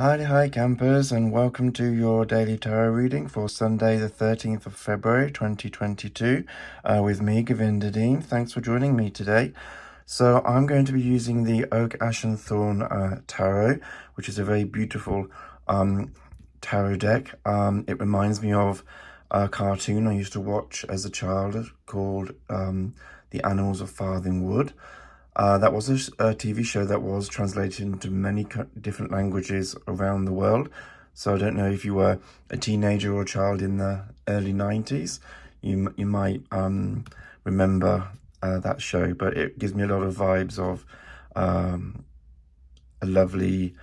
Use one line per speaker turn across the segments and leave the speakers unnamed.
Hi campers, and welcome to your daily tarot reading for Sunday the 13th of February 2022 with me, Govinda Dean. Thanks for joining me today. So I'm going to be using the Oak, Ash and Thorn tarot, which is a very beautiful tarot deck. It reminds me of a cartoon I used to watch as a child called The Annals of Farthing Wood. That was a TV show that was translated into many different languages around the world. So I don't know if you were a teenager or a child in the early 90s, you might remember that show, but it gives me a lot of vibes of a lovely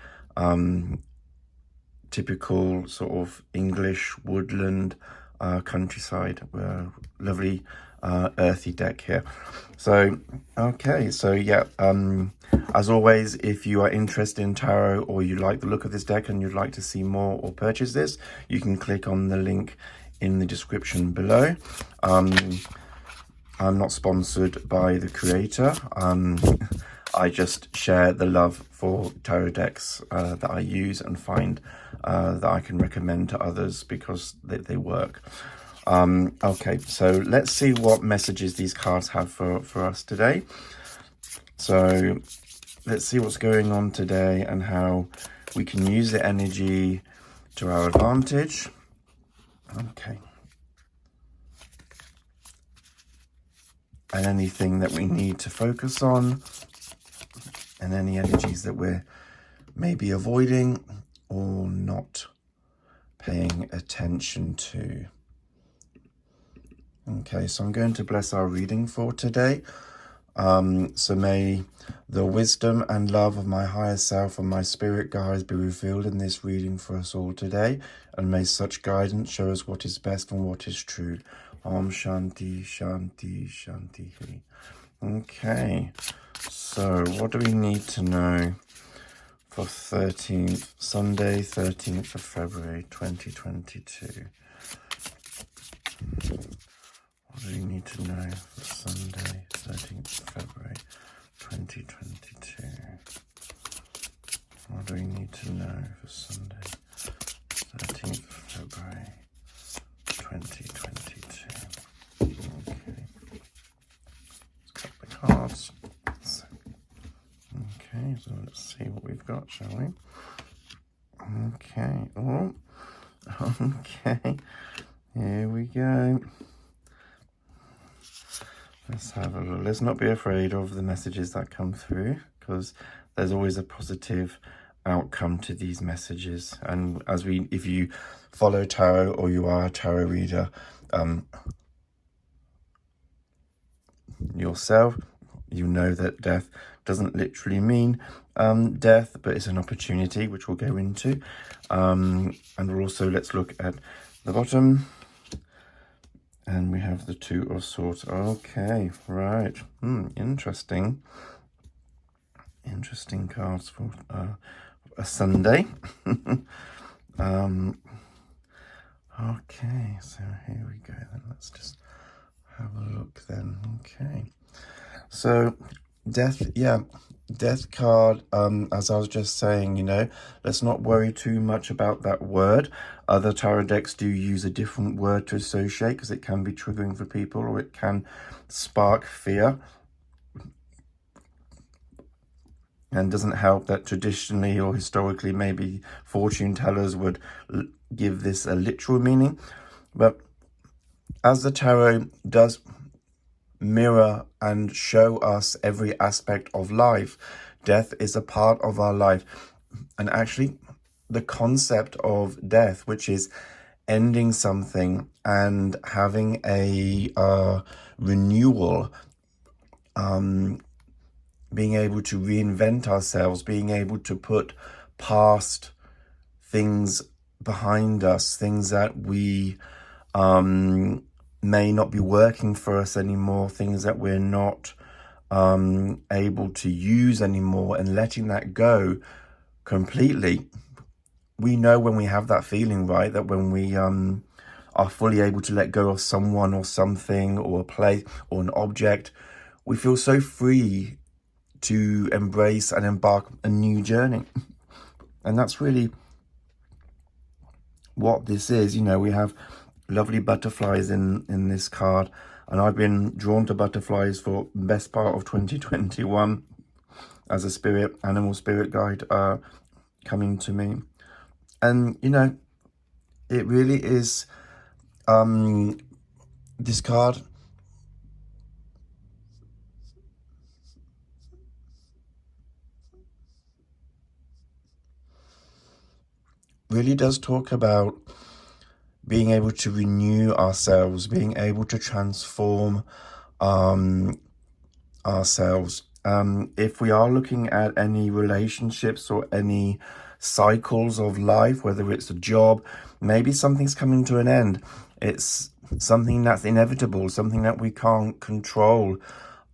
typical sort of English woodland countryside, lovely earthy deck here. So okay, so yeah, as always, if you are interested in tarot or you like the look of this deck and you'd like to see more or purchase this, you can click on the link in the description below. I'm not sponsored by the creator. I just share the love for tarot decks that I use and find that I can recommend to others because they work. Okay, so let's see what messages these cards have for us today. So let's see what's going on today and how we can use the energy to our advantage. Okay. And anything that we need to focus on, and any energies that we're maybe avoiding or not paying attention to. Okay, so I'm going to bless our reading for today. So may the wisdom and love of my higher self and my spirit guides be revealed in this reading for us all today, and may such guidance show us what is best and what is true. Om Shanti, Shanti, Shanti. Okay, so what do we need to know for Sunday, 13th of February, 2022? What do we need to know for Sunday, 13th of February, 2022? What do we need to know for Sunday, 13th of February, 2022? Okay. Let's cut the cards. Okay, so let's see what we've got, shall we? Okay. Oh, okay. Here we go. Let's have a look. Let's not be afraid of the messages that come through, because there's always a positive outcome to these messages. And if you follow tarot or you are a tarot reader yourself, you know that death doesn't literally mean death, but it's an opportunity, which we'll go into. And also, let's look at the bottom. And we have the Two of Swords. Okay, right. Interesting. Interesting cards for a Sunday. Okay, so here we go then. Let's just have a look then. Okay. So death, yeah. Death card, as I was just saying, let's not worry too much about that word. Other tarot decks do use a different word to associate because it can be triggering for people, or it can spark fear. And doesn't help that traditionally or historically maybe fortune tellers would give this a literal meaning. But as the tarot does mirror and show us every aspect of life, death is a part of our life. And actually, the concept of death, which is ending something and having a renewal, being able to reinvent ourselves, being able to put past things behind us, things that we may not be working for us anymore, things that we're not able to use anymore, and letting that go completely. We know when we have that feeling, right? That when we are fully able to let go of someone or something or a place or an object, we feel so free to embrace and embark a new journey. And that's really what this is. You know, we have lovely butterflies in this card, and I've been drawn to butterflies for the best part of 2021 as a animal spirit guide coming to me. And, you know, it really is, this card really does talk about being able to renew ourselves, being able to transform ourselves. If we are looking at any relationships or any cycles of life, whether it's a job, maybe something's coming to an end. It's something that's inevitable, something that we can't control,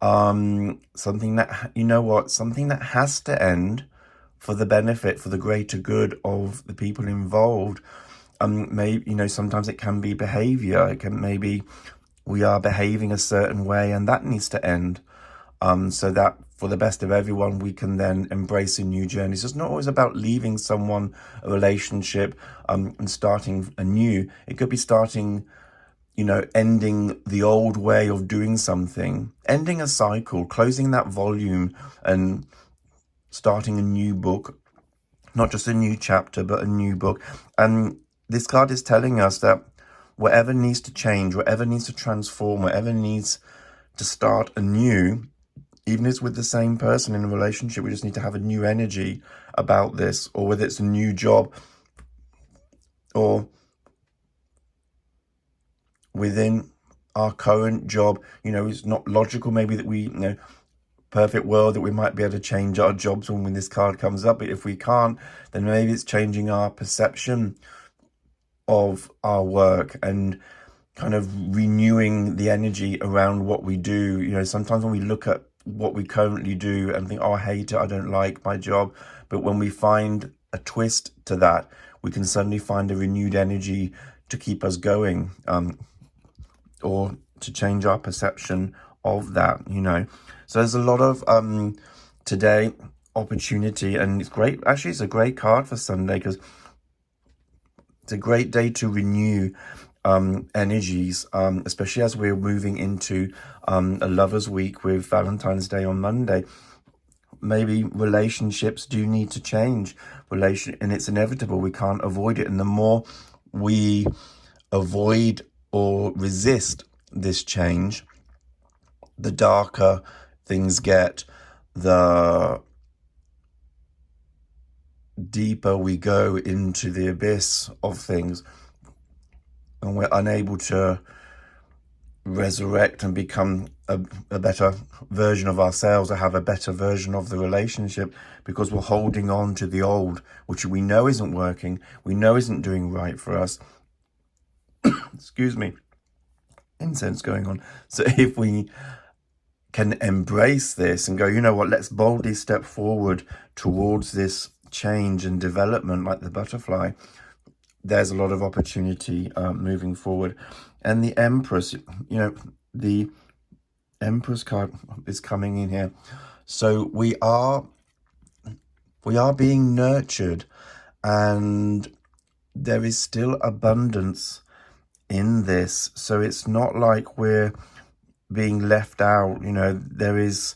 something that, you know what, something that has to end for the benefit, for the greater good of the people involved. Maybe, you know, sometimes it can be behavior. It can, maybe we are behaving a certain way and that needs to end. So that for the best of everyone, we can then embrace a new journey. So it's not always about leaving someone, a relationship, and starting anew. It could be starting, you know, ending the old way of doing something, ending a cycle, closing that volume and starting a new book, not just a new chapter, but a new book. And this card is telling us that whatever needs to change, whatever needs to transform, whatever needs to start anew, even if it's with the same person in a relationship, we just need to have a new energy about this, or whether it's a new job or within our current job. You know, it's not logical maybe that we, you know, perfect world that we might be able to change our jobs when this card comes up. But if we can't, then maybe it's changing our perception of our work and kind of renewing the energy around what we do. You know, sometimes when we look at what we currently do and think, oh, I hate it, I don't like my job. But when we find a twist to that, we can suddenly find a renewed energy to keep us going, or to change our perception of that, you know. So there's a lot of today opportunity, and it's great. Actually, it's a great card for Sunday because it's a great day to renew energies, especially as we're moving into a lover's week with Valentine's Day on Monday. Maybe relationships do need to change, and it's inevitable. We can't avoid it. And the more we avoid or resist this change, the darker things get, the deeper we go into the abyss of things, and we're unable to resurrect and become a better version of ourselves, or have a better version of the relationship, because we're holding on to the old, which we know isn't working, we know isn't doing right for us. Excuse me, incense going on. So if we can embrace this and go, you know what, let's boldly step forward towards this change and development like the butterfly, there's a lot of opportunity moving forward. And the Empress, you know, the Empress card is coming in here. So we are being nurtured, and there is still abundance in this. So it's not like we're being left out. You know, there is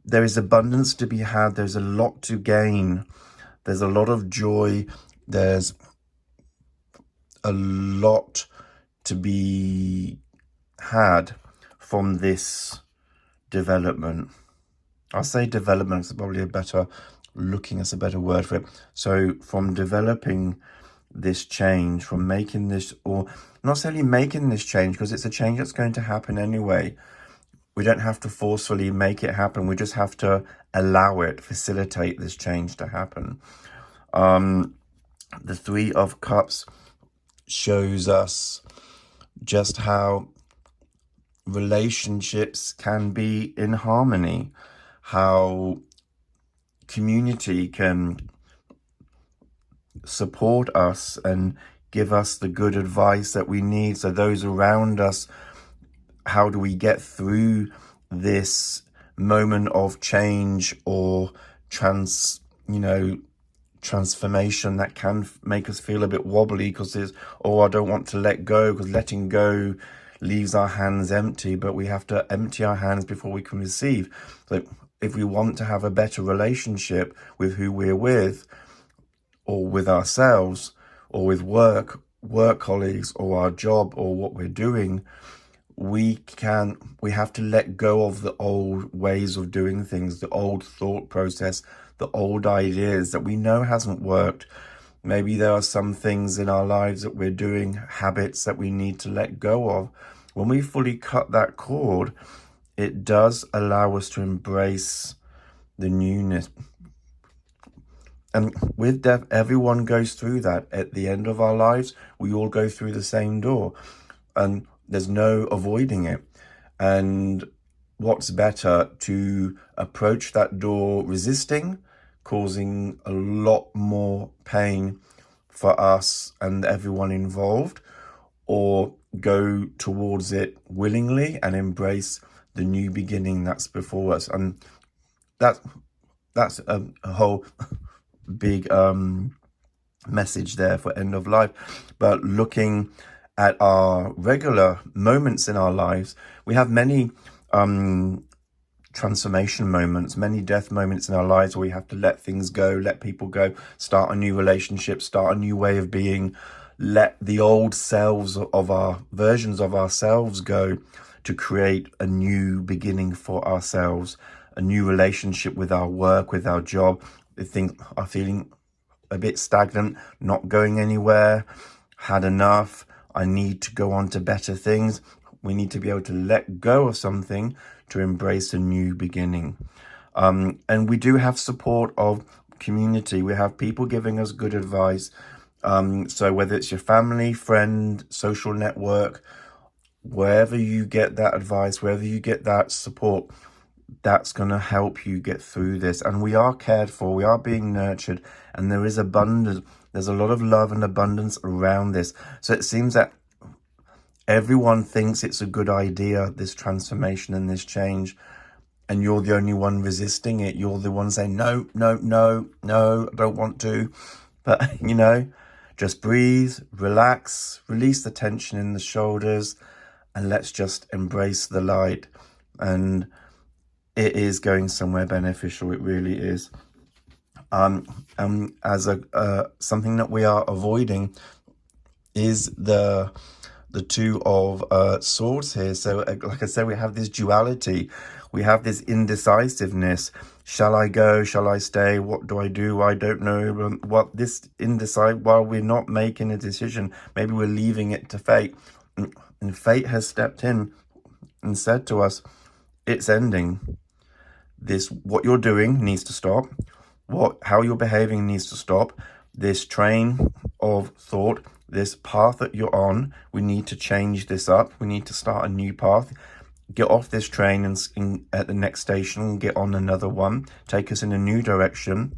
abundance to be had. There's a lot to gain. There's a lot of joy. There's a lot to be had from this development. I'll say development is probably a better word for it. So from developing this change, from making this, or not necessarily making this change, because it's a change that's going to happen anyway. We don't have to forcefully make it happen. We just have to allow it, facilitate this change to happen. The Three of Cups shows us just how relationships can be in harmony, how community can support us and give us the good advice that we need. So those around us, how do we get through this moment of change or transformation that can make us feel a bit wobbly because there's, oh, I don't want to let go, because letting go leaves our hands empty, but we have to empty our hands before we can receive. So if we want to have a better relationship with who we're with, or with ourselves, or with work colleagues, or our job, or what we're doing, we have to let go of the old ways of doing things, the old thought process, the old ideas that we know hasn't worked. Maybe there are some things in our lives that we're doing, habits that we need to let go of. When we fully cut that cord, it does allow us to embrace the newness. And with death, everyone goes through that. At the end of our lives, we all go through the same door, and there's no avoiding it. And what's better, to approach that door resisting, causing a lot more pain for us and everyone involved, or go towards it willingly and embrace the new beginning that's before us? And that's a whole big message there for end of life. But looking at our regular moments in our lives, we have many transformation moments, many death moments in our lives where we have to let things go, let people go, start a new relationship, start a new way of being, let the old selves of our versions of ourselves go, to create a new beginning for ourselves, a new relationship with our work, with our job. If things are feeling a bit stagnant, not going anywhere, had enough, I need to go on to better things. We need to be able to let go of something to embrace a new beginning. And we do have support of community. We have people giving us good advice. So whether it's your family, friend, social network, wherever you get that advice, wherever you get that support, that's going to help you get through this. And we are cared for, we are being nurtured, and there is abundance. There's a lot of love and abundance around this. So it seems that everyone thinks it's a good idea, this transformation and this change, and you're the only one resisting it. You're the one saying, no, no, no, no, I don't want to. But, just breathe, relax, release the tension in the shoulders, and let's just embrace the light. And it is going somewhere beneficial. It really is. As something that we are avoiding is the Two of Swords here. So like I said, we have this duality. We have this indecisiveness. Shall I go? Shall I stay? What do? I don't know. What this indecisive, while we're not making a decision, maybe we're leaving it to fate. And fate has stepped in and said to us, it's ending. What you're doing needs to stop. How you're behaving needs to stop. This train of thought, this path that you're on, we need to change this up. We need to start a new path. Get off this train and at the next station, get on another one. Take us in a new direction.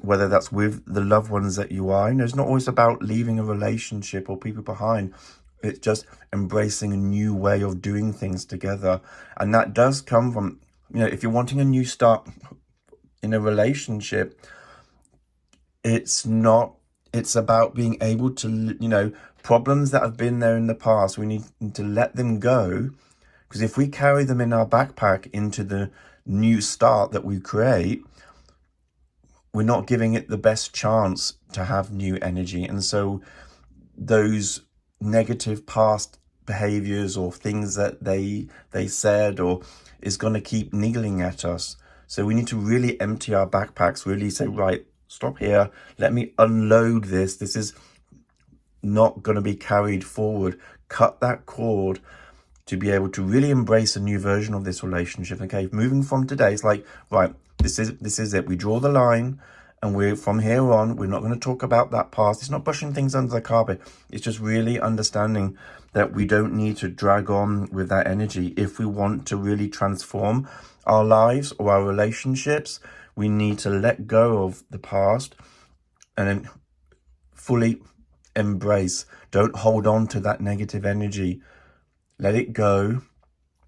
Whether that's with the loved ones that you are. It's not always about leaving a relationship or people behind. It's just embracing a new way of doing things together. And that does come from, if you're wanting a new start in a relationship, it's about being able to, problems that have been there in the past, we need to let them go. Because if we carry them in our backpack into the new start that we create, we're not giving it the best chance to have new energy. And so those negative past behaviors or things that they said or is going to keep niggling at us. So we need to really empty our backpacks, really say, right, stop here. Let me unload this. This is not going to be carried forward. Cut that cord to be able to really embrace a new version of this relationship. Okay, moving from today, it's like, right, this is it. We draw the line, and we're from here on, we're not going to talk about that past. It's not brushing things under the carpet. It's just really understanding that we don't need to drag on with that energy. If we want to really transform our lives or our relationships, we need to let go of the past and then fully embrace. Don't hold on to that negative energy. Let it go,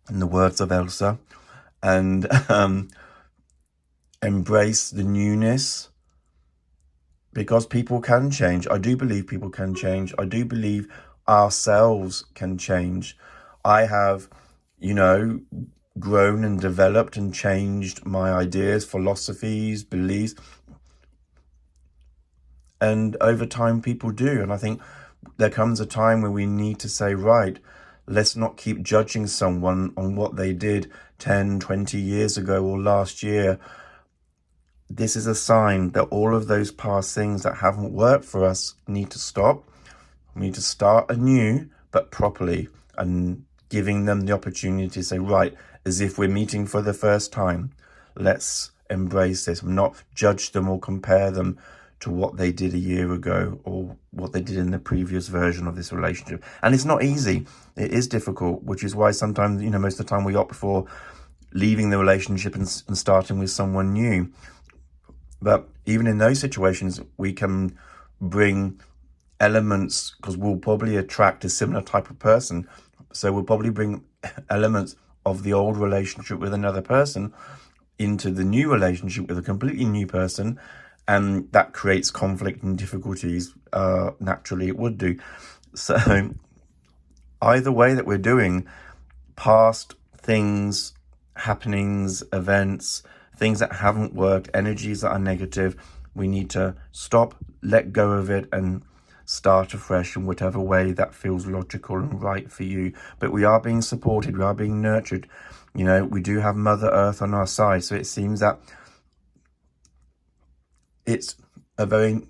in the words of Elsa, and embrace the newness because people can change. I do believe people can change. I do believe ourselves can change. I have, grown and developed and changed my ideas, philosophies, beliefs, and over time people do. And I think there comes a time where we need to say, right, let's not keep judging someone on what they did 10, 20 years ago or last year. This is a sign that all of those past things that haven't worked for us need to stop. We need to start anew, but properly, and giving them the opportunity to say, right, as if we're meeting for the first time, let's embrace this, not judge them or compare them to what they did a year ago or what they did in the previous version of this relationship. And it's not easy. It is difficult, which is why sometimes, most of the time we opt for leaving the relationship and starting with someone new. But even in those situations, we can bring elements, because we'll probably attract a similar type of person. So we'll probably bring elements of the old relationship with another person into the new relationship with a completely new person. And that creates conflict and difficulties. Naturally, it would do. So either way that we're doing, past things, happenings, events, things that haven't worked, energies that are negative, we need to stop, let go of it, and start afresh in whatever way that feels logical and right for you. But we are being supported, we are being nurtured. We do have Mother Earth on our side, so it seems that it's a very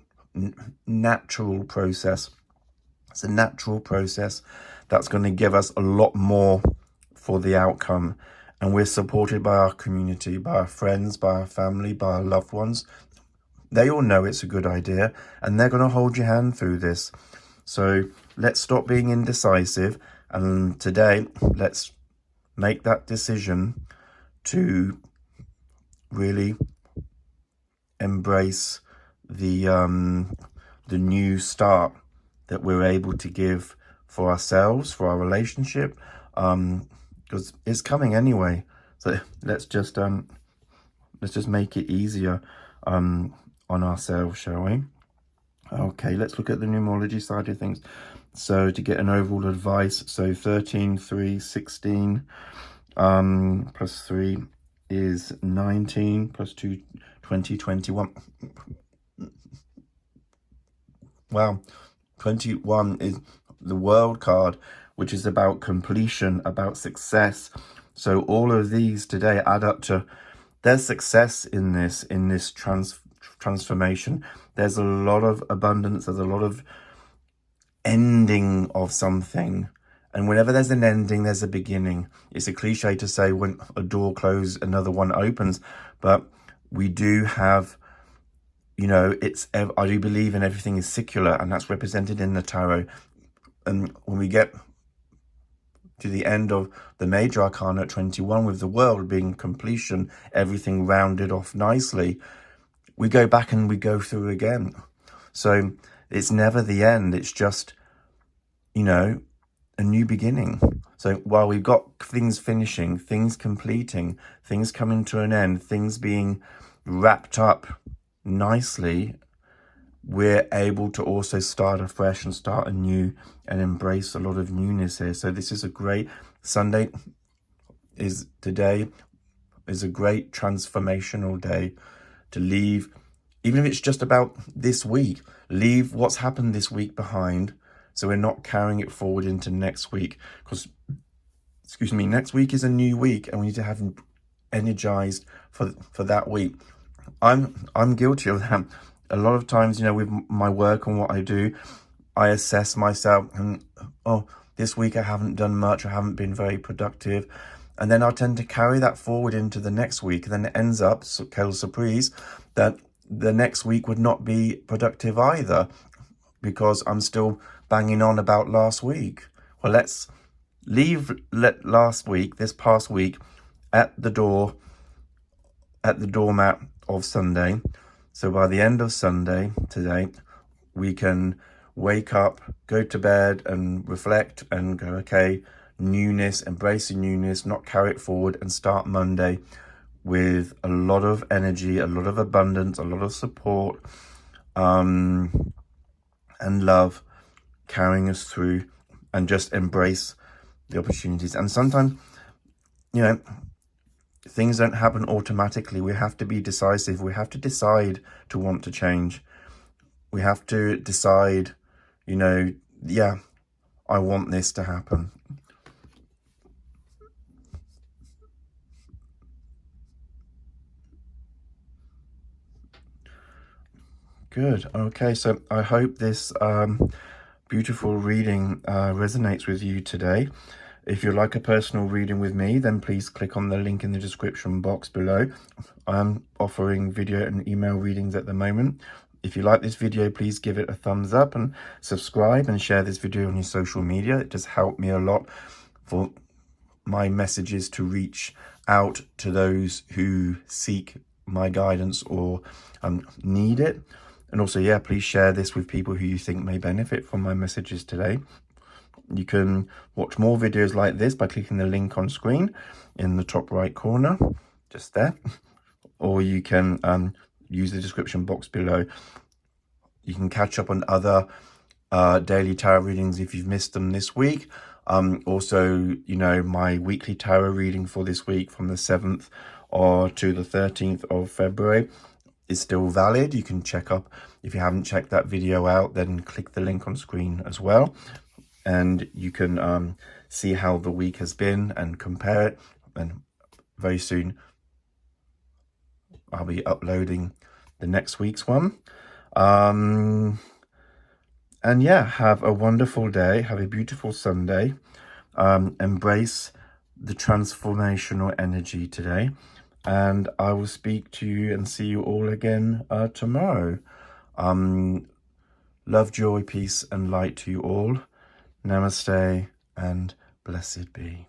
natural process. It's a natural process that's going to give us a lot more for the outcome. And we're supported by our community, by our friends, by our family, by our loved ones. They all know it's a good idea, and they're going to hold your hand through this. So let's stop being indecisive. And today, let's make that decision to really embrace the new start that we're able to give for ourselves, for our relationship, because it's coming anyway. So let's just make it easier on ourselves, shall we? Okay, let's look at the numerology side of things. So to get an overall advice, so 13, 3, 16, plus 3 is 19, plus 2, 20, 21. Wow, 21 is the world card, which is about completion, about success. So all of these today add up to, there's success in this transformation. There's a lot of abundance, there's a lot of ending of something. And whenever there's an ending, there's a beginning. It's a cliche to say when a door closes, another one opens. But we do have, I do believe in everything is secular, and that's represented in the tarot. And when we get to the end of the major arcana at 21, with the world being completion, everything rounded off nicely, we go back and we go through again. So it's never the end. It's just, a new beginning. So while we've got things finishing, things completing, things coming to an end, things being wrapped up nicely, we're able to also start afresh and start anew and embrace a lot of newness here. So this is a great Sunday. Today is a great transformational day to leave, even if it's just about this week, leave what's happened this week behind, so we're not carrying it forward into next week. Because, next week is a new week, and we need to have energized for that week. I'm guilty of that. A lot of times, with my work and what I do, I assess myself and, this week I haven't done much, I haven't been very productive. And then I tend to carry that forward into the next week. And then it ends up, quelle surprise, that the next week would not be productive either, because I'm still banging on about last week. Well, let's let this past week, at the doormat of Sunday. So by the end of Sunday today, we can wake up, go to bed and reflect and go, okay, newness, embracing newness, not carry it forward, and start Monday with a lot of energy, a lot of abundance, a lot of support, and love carrying us through, and just embrace the opportunities. And sometimes, you know, things don't happen automatically. We have to be decisive. We have to decide to want to change. We have to decide, you know, yeah, I want this to happen. Good. Okay, so I hope this beautiful reading resonates with you today. If you'd like a personal reading with me, then please click on the link in the description box below. I'm offering video and email readings at the moment. If you like this video, please give it a thumbs up and subscribe and share this video on your social media. It does help me a lot for my messages to reach out to those who seek my guidance or need it. And also, yeah, please share this with people who you think may benefit from my messages today. You can watch more videos like this by clicking the link on screen in the top right corner, just there. Or you can use the description box below. You can catch up on other daily tarot readings if you've missed them this week. Also, you know, my weekly tarot reading for this week from the 7th to the 13th of February is still valid. You can check up. If you haven't checked that video out, then click the link on screen as well. And you can see how the week has been and compare it. And very soon, I'll be uploading the next week's one. And yeah, have a wonderful day. Have a beautiful Sunday. Embrace the transformational energy today. And I will speak to you and see you all again tomorrow. Love, joy, peace, and light to you all. Namaste and blessed be.